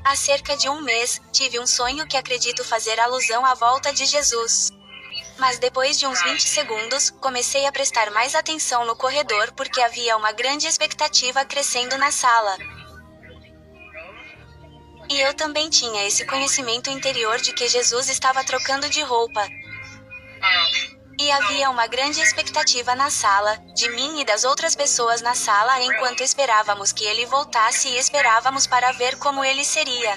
Há cerca de um mês, tive um sonho que acredito fazer alusão à volta de Jesus. Mas depois de uns 20 segundos, comecei a prestar mais atenção no corredor porque havia uma grande expectativa crescendo na sala. E eu também tinha esse conhecimento interior de que Jesus estava trocando de roupa. E havia uma grande expectativa na sala, de mim e das outras pessoas na sala enquanto esperávamos que ele voltasse e esperávamos para ver como ele seria.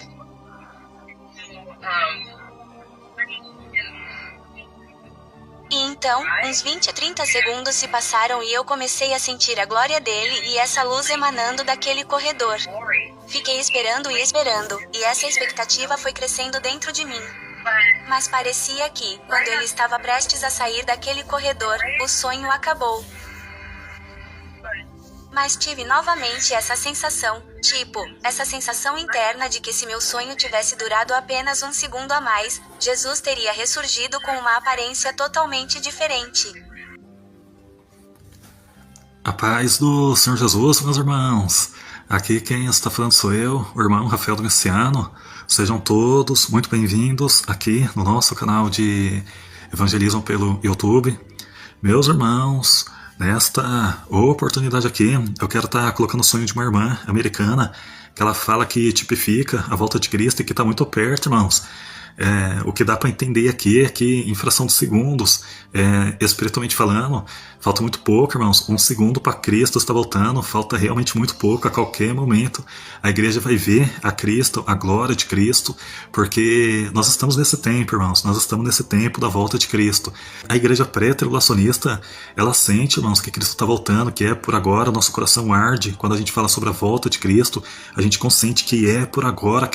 E então, uns 20 a 30 segundos se passaram e eu comecei a sentir a glória dele e essa luz emanando daquele corredor. Fiquei esperando, e essa expectativa foi crescendo dentro de mim. Mas parecia que, quando ele estava prestes a sair daquele corredor, o sonho acabou. Mas tive novamente essa sensação interna de que se meu sonho tivesse durado apenas um segundo a mais, Jesus teria ressurgido com uma aparência totalmente diferente. A paz do Senhor Jesus, meus irmãos. Aqui quem está falando sou eu, o irmão Rafael do Messiano. Sejam todos muito bem-vindos aqui no nosso canal de evangelismo pelo YouTube. Meus irmãos, nesta oportunidade aqui, eu quero estar colocando o sonho de uma irmã americana, que ela fala que tipifica a volta de Cristo e que está muito perto, irmãos. O que dá para entender aqui é que em fração de segundos, espiritualmente falando, falta muito pouco, irmãos. Um segundo para Cristo estar voltando, falta realmente muito pouco. A qualquer momento a igreja vai ver a Cristo, a glória de Cristo, porque nós estamos nesse tempo, irmãos. Nós estamos nesse tempo da volta de Cristo. A igreja pré-tribulacionista, ela sente, irmãos, que Cristo está voltando, que é por agora. Nosso coração arde quando a gente fala sobre a volta de Cristo. A gente consente que é por agora,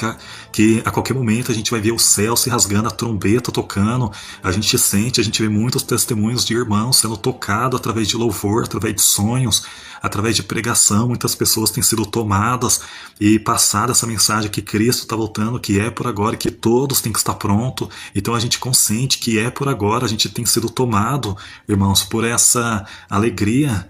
que a qualquer momento a gente vai ver o céu se rasgando, a trombeta tocando. A gente sente, a gente vê muitos testemunhos de irmãos sendo tocados através de louvor, através de sonhos, através de pregação. Muitas pessoas têm sido tomadas e passada essa mensagem que Cristo está voltando, que é por agora, que todos têm que estar pronto. Então a gente consente que é por agora. A gente tem sido tomado, irmãos, por essa alegria,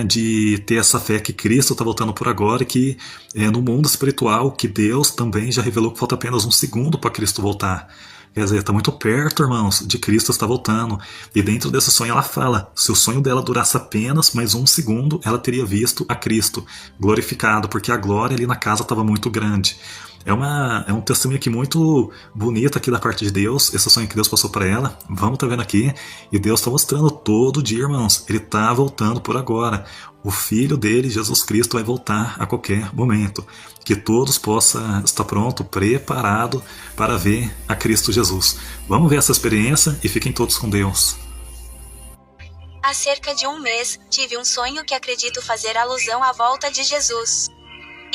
de ter essa fé que Cristo está voltando por agora, e que no mundo espiritual, que Deus também já revelou que falta apenas um segundo para Cristo voltar. Quer dizer, está muito perto, irmãos, de Cristo estar voltando. E dentro desse sonho ela fala, se o sonho dela durasse apenas mais um segundo, ela teria visto a Cristo glorificado, porque a glória ali na casa estava muito grande. É um testemunho aqui muito bonito aqui da parte de Deus, esse sonho que Deus passou para ela. Vamos estar vendo aqui, e Deus está mostrando todo dia, irmãos, Ele está voltando por agora. O Filho dele, Jesus Cristo, vai voltar a qualquer momento. Que todos possam estar pronto, preparado para ver a Cristo Jesus. Vamos ver essa experiência e fiquem todos com Deus. Há cerca de um mês, tive um sonho que acredito fazer alusão à volta de Jesus.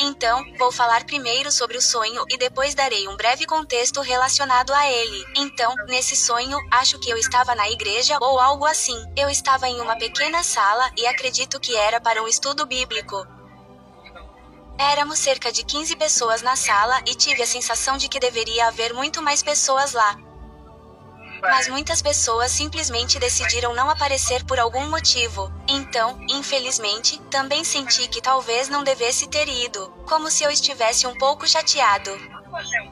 Então, vou falar primeiro sobre o sonho e depois darei um breve contexto relacionado a ele. Então, nesse sonho, acho que eu estava na igreja ou algo assim. Eu estava em uma pequena sala e acredito que era para um estudo bíblico. Éramos cerca de 15 pessoas na sala e tive a sensação de que deveria haver muito mais pessoas lá. Mas muitas pessoas simplesmente decidiram não aparecer por algum motivo. Então, infelizmente, também senti que talvez não devesse ter ido, como se eu estivesse um pouco chateado.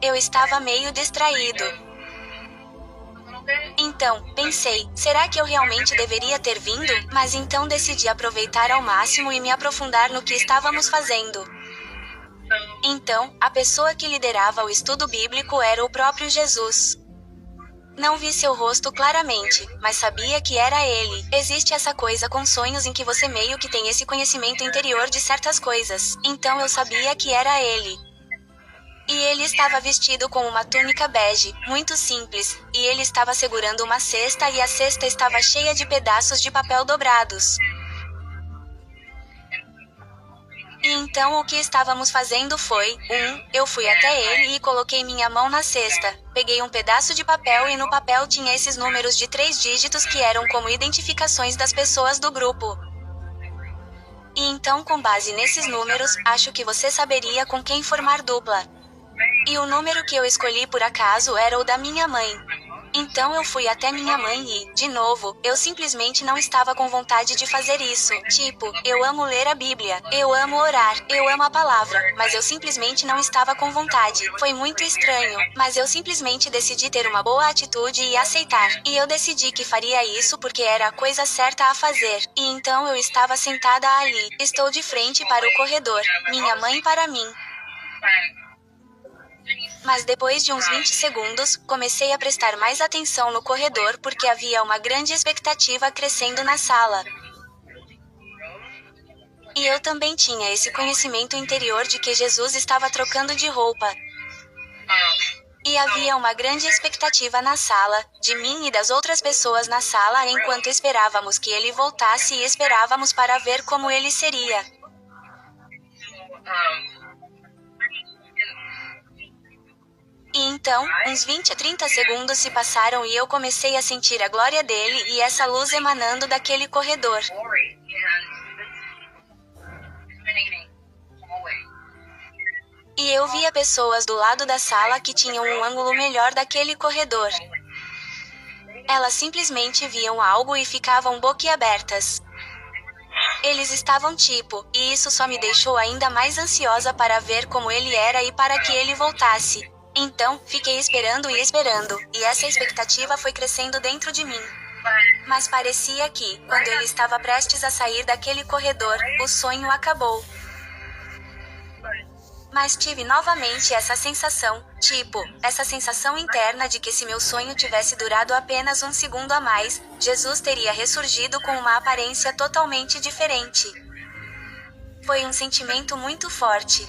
Eu estava meio distraído. Então, pensei, será que eu realmente deveria ter vindo? Mas então decidi aproveitar ao máximo e me aprofundar no que estávamos fazendo. Então, a pessoa que liderava o estudo bíblico era o próprio Jesus. Não vi seu rosto claramente, mas sabia que era ele. Existe essa coisa com sonhos em que você meio que tem esse conhecimento interior de certas coisas. Então eu sabia que era ele. E ele estava vestido com uma túnica bege, muito simples, e ele estava segurando uma cesta e a cesta estava cheia de pedaços de papel dobrados. E então o que estávamos fazendo foi, eu fui até ele e coloquei minha mão na cesta, peguei um pedaço de papel e no papel tinha esses números de 3 dígitos que eram como identificações das pessoas do grupo. E então, com base nesses números, acho que você saberia com quem formar dupla. E o número que eu escolhi por acaso era o da minha mãe. Então eu fui até minha mãe e, de novo, eu simplesmente não estava com vontade de fazer isso. Tipo, eu amo ler a Bíblia, eu amo orar, eu amo a palavra, mas eu simplesmente não estava com vontade. Foi muito estranho, mas eu simplesmente decidi ter uma boa atitude e aceitar. E eu decidi que faria isso porque era a coisa certa a fazer. E então eu estava sentada ali. Estou de frente para o corredor. Minha mãe para mim. Mas depois de uns 20 segundos, comecei a prestar mais atenção no corredor porque havia uma grande expectativa crescendo na sala. E eu também tinha esse conhecimento interior de que Jesus estava trocando de roupa. E havia uma grande expectativa na sala, de mim e das outras pessoas na sala enquanto esperávamos que ele voltasse e esperávamos para ver como ele seria. E então, uns 20 a 30 segundos se passaram e eu comecei a sentir a glória dele e essa luz emanando daquele corredor. E eu via pessoas do lado da sala que tinham um ângulo melhor daquele corredor. Elas simplesmente viam algo e ficavam boquiabertas. Eles estavam tipo, e isso só me deixou ainda mais ansiosa para ver como ele era e para que ele voltasse. Então, fiquei esperando, e essa expectativa foi crescendo dentro de mim. Mas parecia que, quando ele estava prestes a sair daquele corredor, o sonho acabou. Mas tive novamente essa sensação, essa sensação interna de que se meu sonho tivesse durado apenas um segundo a mais, Jesus teria ressurgido com uma aparência totalmente diferente. Foi um sentimento muito forte.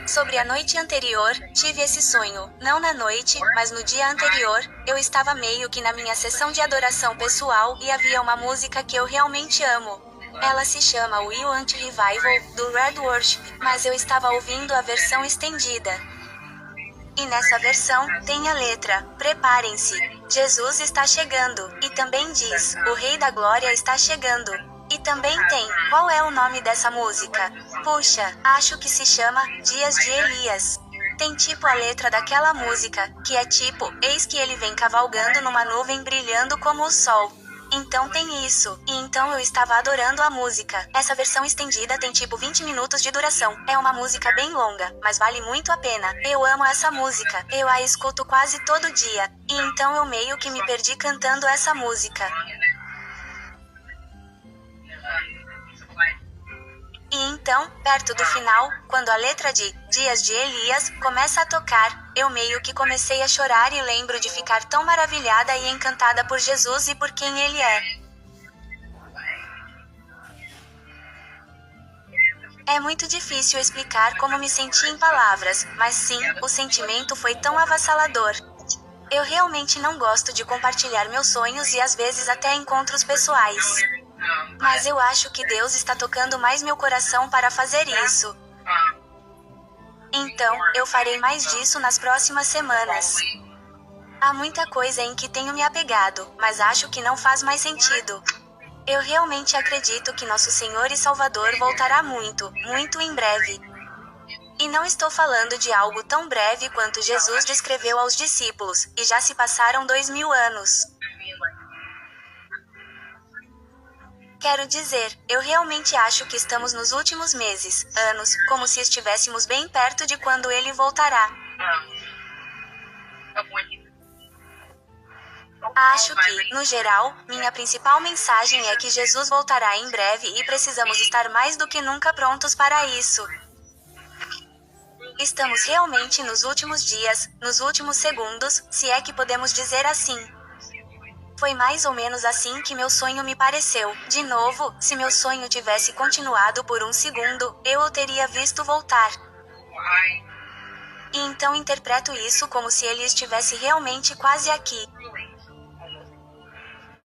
Sobre a noite anterior, tive esse sonho. Não na noite, mas no dia anterior, eu estava meio que na minha sessão de adoração pessoal e havia uma música que eu realmente amo. Ela se chama We Want Revival, do Red Worship, mas eu estava ouvindo a versão estendida. E nessa versão, tem a letra, preparem-se, Jesus está chegando, e também diz, o Rei da Glória está chegando. E também tem, qual é o nome dessa música? Puxa, acho que se chama Dias de Elias. Tem tipo a letra daquela música, que é tipo, eis que ele vem cavalgando numa nuvem brilhando como o sol. Então tem isso, e então eu estava adorando a música. Essa versão estendida tem tipo 20 minutos de duração. É uma música bem longa, mas vale muito a pena. Eu amo essa música, eu a escuto quase todo dia. E então eu meio que me perdi cantando essa música. E então, perto do final, quando a letra de Dias de Elias começa a tocar, eu meio que comecei a chorar e lembro de ficar tão maravilhada e encantada por Jesus e por quem ele é. É muito difícil explicar como me senti em palavras, mas sim, o sentimento foi tão avassalador. Eu realmente não gosto de compartilhar meus sonhos e às vezes até encontros pessoais. Mas eu acho que Deus está tocando mais meu coração para fazer isso. Então, eu farei mais disso nas próximas semanas. Há muita coisa em que tenho me apegado, mas acho que não faz mais sentido. Eu realmente acredito que nosso Senhor e Salvador voltará muito, muito em breve. E não estou falando de algo tão breve quanto Jesus descreveu aos discípulos, e já se passaram 2000 anos. Quero dizer, eu realmente acho que estamos nos últimos meses, anos, como se estivéssemos bem perto de quando ele voltará. Acho que, no geral, minha principal mensagem é que Jesus voltará em breve e precisamos estar mais do que nunca prontos para isso. Estamos realmente nos últimos dias, nos últimos segundos, se é que podemos dizer assim. Foi mais ou menos assim que meu sonho me pareceu. De novo, se meu sonho tivesse continuado por um segundo, eu o teria visto voltar. E então interpreto isso como se ele estivesse realmente quase aqui.